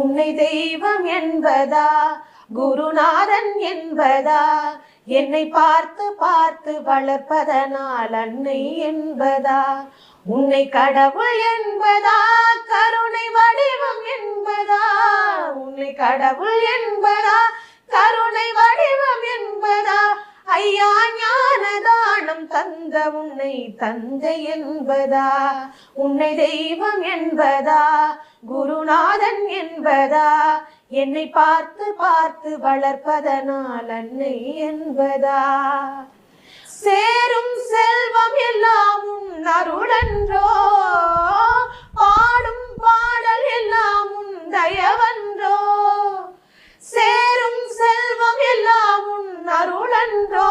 உன்னை தெய்வம் என்பதா குருநாதன் என்பதா என்னை பார்த்து பார்த்து வளர்ப்பதனால் அன்னை என்பதா உன்னை கடவுள் என்பதா கருணை வடிவம் என்பதா உன்னை கடவுள் என்பதா கருணை வடிவம் என்பதா ஐயா ஞானதானம் தந்த உன்னை தந்தை என்பதா உன்னை தெய்வம் என்பதா குருநாதன் என்பதா என்னை பார்த்து பார்த்து வளர்ப்பதனால் அன்னை என்பதா சேரும் செல்வம் எல்லாம் உன் அருளன்றோ பாடும் பாடல் எல்லாம் உன் தயவன்றோ சேரும் செல்வம் எல்லாம் உன் அருளன்றோ